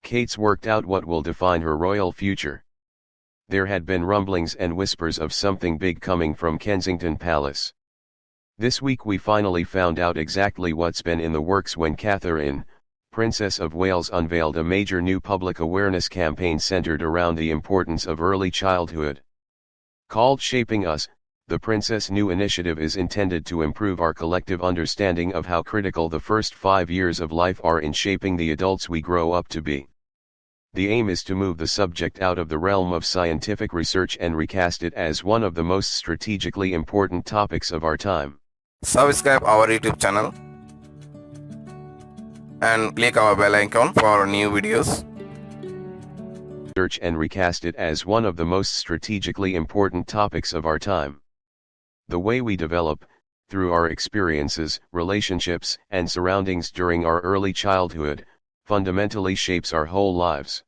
Kate's worked out what will define her royal future. There had been rumblings and whispers of something big coming from Kensington Palace. This week we finally found out exactly what's been in the works when Catherine, Princess of Wales, unveiled a major new public awareness campaign centered around the importance of early childhood. Called Shaping Us, the Princess' new initiative is intended to improve our collective understanding of how critical the first 5 years of life are in shaping the adults we grow up to be. The aim is to move the subject out of the realm of scientific research and recast it as one of the most strategically important topics of our time. Subscribe our YouTube channel and click our bell icon for new videos. Search and recast it as one of the most strategically important topics of our time. The way we develop, through our experiences, relationships, and surroundings during our early childhood, fundamentally shapes our whole lives.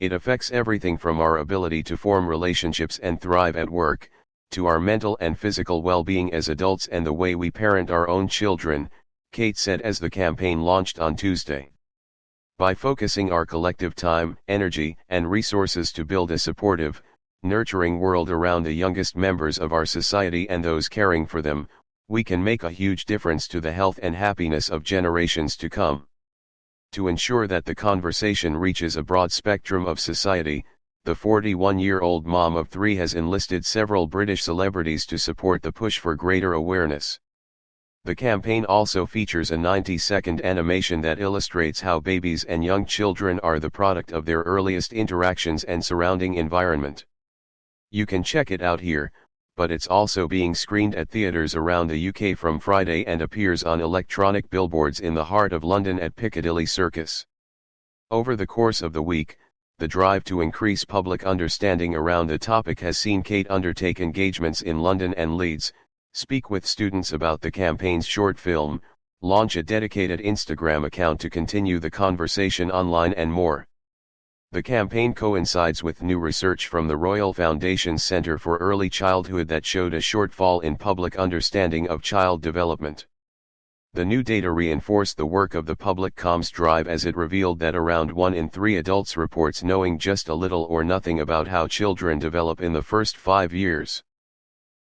It affects everything from our ability to form relationships and thrive at work, to our mental and physical well-being as adults and the way we parent our own children, Kate said as the campaign launched on Tuesday. By focusing our collective time, energy, and resources to build a supportive, nurturing world around the youngest members of our society and those caring for them, we can make a huge difference to the health and happiness of generations to come. To ensure that the conversation reaches a broad spectrum of society, the 41-year-old mom of 3 has enlisted several British celebrities to support the push for greater awareness. The campaign also features a 90-second animation that illustrates how babies and young children are the product of their earliest interactions and surrounding environment. You can check it out here, but it's also being screened at theatres around the UK from Friday and appears on electronic billboards in the heart of London at Piccadilly Circus. Over the course of the week, the drive to increase public understanding around the topic has seen Kate undertake engagements in London and Leeds, speak with students about the campaign's short film, launch a dedicated Instagram account to continue the conversation online and more. The campaign coincides with new research from the Royal Foundation's Centre for Early Childhood that showed a shortfall in public understanding of child development. The new data reinforced the work of the public comms drive as it revealed that around 1 in 3 adults reports knowing just a little or nothing about how children develop in the first 5 years.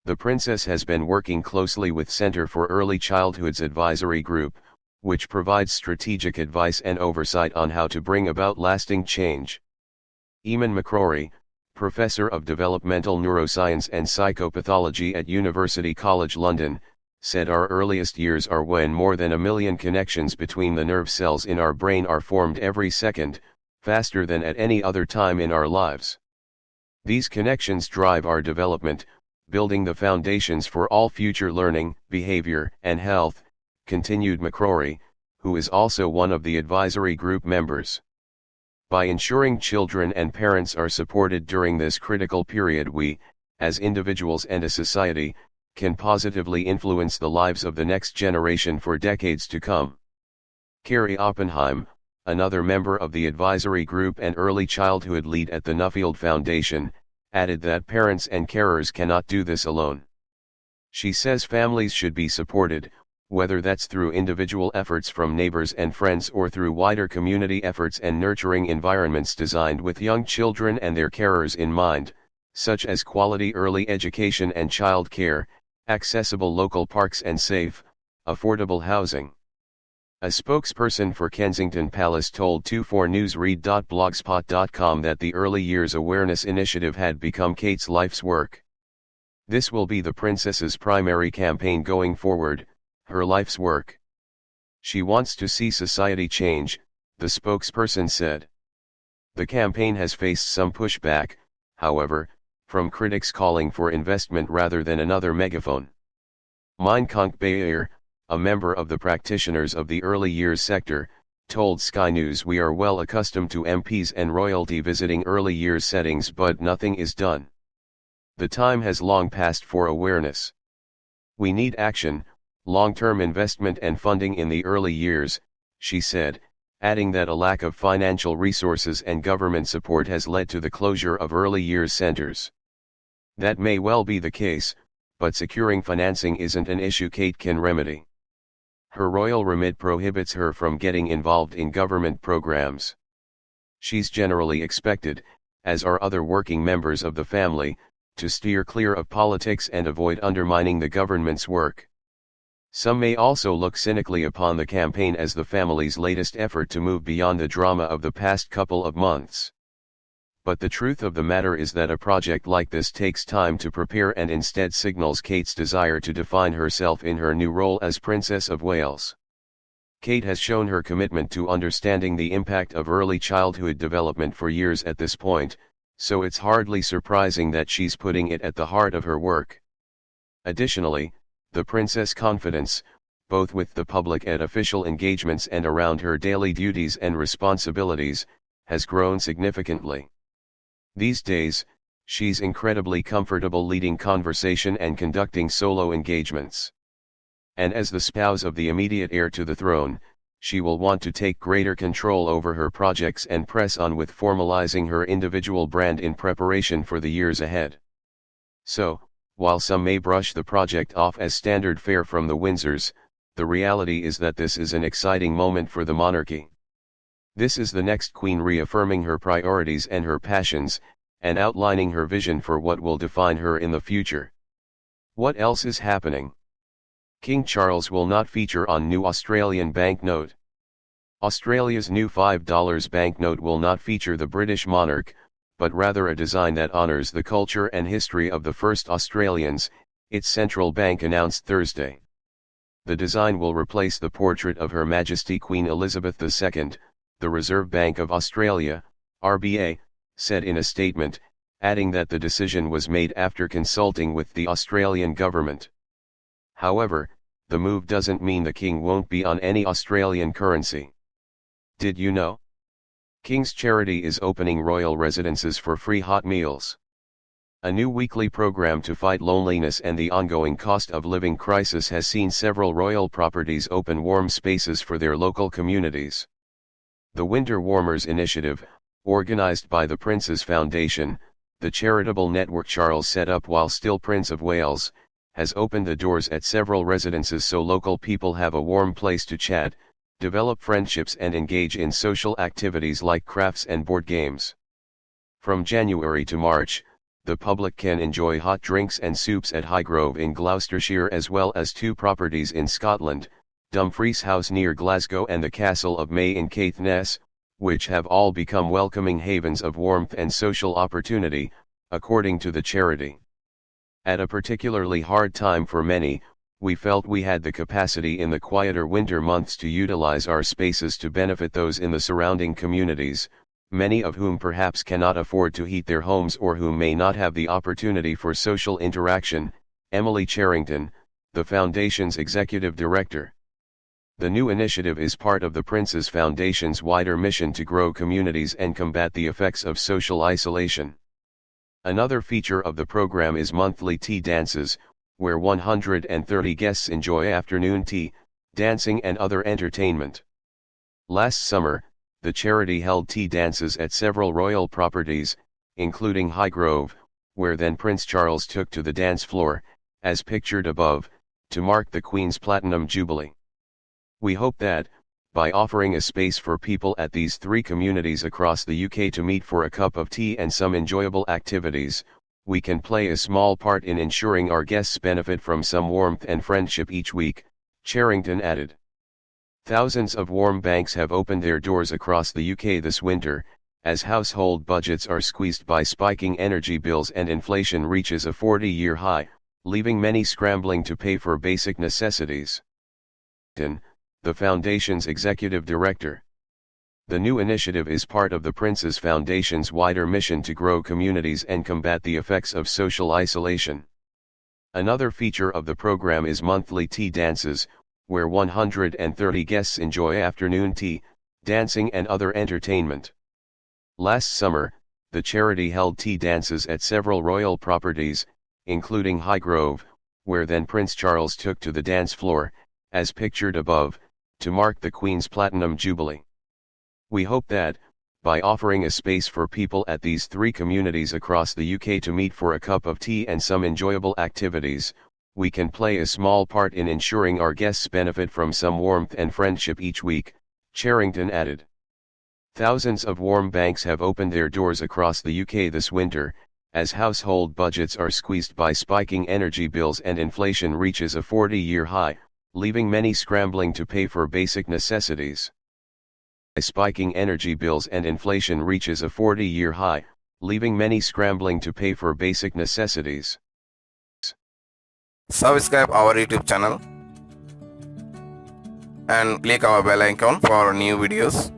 The Princess has been working closely with Centre for Early Childhood's advisory group, which provides strategic advice and oversight on how to bring about lasting change. Eamon McCrory, Professor of Developmental Neuroscience and Psychopathology at University College London, said our earliest years are when more than 1 million connections between the nerve cells in our brain are formed every second, faster than at any other time in our lives. These connections drive our development, building the foundations for all future learning, behavior, and health, continued McCrory, who is also one of the advisory group members. By ensuring children and parents are supported during this critical period, we, as individuals and a society, can positively influence the lives of the next generation for decades to come. Carrie Oppenheim, another member of the advisory group and early childhood lead at the Nuffield Foundation, added that parents and carers cannot do this alone. She says families should be supported, whether that's through individual efforts from neighbors and friends or through wider community efforts and nurturing environments designed with young children and their carers in mind, such as quality early education and child care, accessible local parks and safe, affordable housing. A spokesperson for Kensington Palace told 24newsread.blogspot.com that the Early Years Awareness Initiative had become Kate's life's work. This will be the Princess's primary campaign going forward, her life's work. She wants to see society change, the spokesperson said. The campaign has faced some pushback, however, from critics calling for investment rather than another megaphone. Mein Kampf Bayer, a member of the practitioners of the early years sector, told Sky News, "We are well accustomed to MPs and royalty visiting early years settings, but nothing is done. The time has long passed for awareness. We need action, long-term investment and funding in the early years," she said, adding that a lack of financial resources and government support has led to the closure of early years centers. That may well be the case, but securing financing isn't an issue Kate can remedy. Her royal remit prohibits her from getting involved in government programs. She's generally expected, as are other working members of the family, to steer clear of politics and avoid undermining the government's work. Some may also look cynically upon the campaign as the family's latest effort to move beyond the drama of the past couple of months. But the truth of the matter is that a project like this takes time to prepare and instead signals Kate's desire to define herself in her new role as Princess of Wales. Kate has shown her commitment to understanding the impact of early childhood development for years at this point, so it's hardly surprising that she's putting it at the heart of her work. Additionally, the princess' confidence, both with the public at official engagements and around her daily duties and responsibilities, has grown significantly. These days, she's incredibly comfortable leading conversation and conducting solo engagements. And as the spouse of the immediate heir to the throne, she will want to take greater control over her projects and press on with formalizing her individual brand in preparation for the years ahead. So, while some may brush the project off as standard fare from the Windsors, the reality is that this is an exciting moment for the monarchy. This is the next queen reaffirming her priorities and her passions, and outlining her vision for what will define her in the future. What else is happening? King Charles will not feature on new Australian banknote. Australia's new $5 banknote will not feature the British monarch, but rather a design that honours the culture and history of the first Australians, its central bank announced Thursday. The design will replace the portrait of Her Majesty Queen Elizabeth II, the Reserve Bank of Australia, RBA, said in a statement, adding that the decision was made after consulting with the Australian government. However, the move doesn't mean the king won't be on any Australian currency. Did you know? King's Charity is opening royal residences for free hot meals. A new weekly program to fight loneliness and the ongoing cost of living crisis has seen several royal properties open warm spaces for their local communities. The Winter Warmers Initiative, organized by the Prince's Foundation, the charitable network Charles set up while still Prince of Wales, has opened the doors at several residences so local people have a warm place to chat, develop friendships and engage in social activities like crafts and board games. From January to March, the public can enjoy hot drinks and soups at Highgrove in Gloucestershire as well as two properties in Scotland, Dumfries House near Glasgow and the Castle of May in Caithness, which have all become welcoming havens of warmth and social opportunity, according to the charity. At a particularly hard time for many, we felt we had the capacity in the quieter winter months to utilize our spaces to benefit those in the surrounding communities, many of whom perhaps cannot afford to heat their homes or who may not have the opportunity for social interaction, Emily Charrington, the Foundation's executive director. The new initiative is part of the Prince's Foundation's wider mission to grow communities and combat the effects of social isolation. Another feature of the program is monthly tea dances, where 130 guests enjoy afternoon tea, dancing and other entertainment. Last summer, the charity held tea dances at several royal properties, including Highgrove, where then Prince Charles took to the dance floor, as pictured above, to mark the Queen's Platinum Jubilee. We hope that, by offering a space for people at these three communities across the UK to meet for a cup of tea and some enjoyable activities, we can play a small part in ensuring our guests benefit from some warmth and friendship each week, Charrington added. Thousands of warm banks have opened their doors across the UK this winter, as household budgets are squeezed by spiking energy bills and inflation reaches a 40-year high, leaving many scrambling to pay for basic necessities. The Foundation's executive director. The new initiative is part of the Prince's Foundation's wider mission to grow communities and combat the effects of social isolation. Another feature of the program is monthly tea dances, where 130 guests enjoy afternoon tea, dancing and other entertainment. Last summer, the charity held tea dances at several royal properties, including Highgrove, where then Prince Charles took to the dance floor, as pictured above, to mark the Queen's Platinum Jubilee. We hope that, by offering a space for people at these three communities across the UK to meet for a cup of tea and some enjoyable activities, we can play a small part in ensuring our guests benefit from some warmth and friendship each week, Charrington added. Thousands of warm banks have opened their doors across the UK this winter, as household budgets are squeezed by spiking energy bills and inflation reaches a 40-year high, leaving many scrambling to pay for basic necessities. Spiking energy bills and inflation reaches a 40-year high, leaving many scrambling to pay for basic necessities. Subscribe our YouTube channel and click our bell icon for new videos.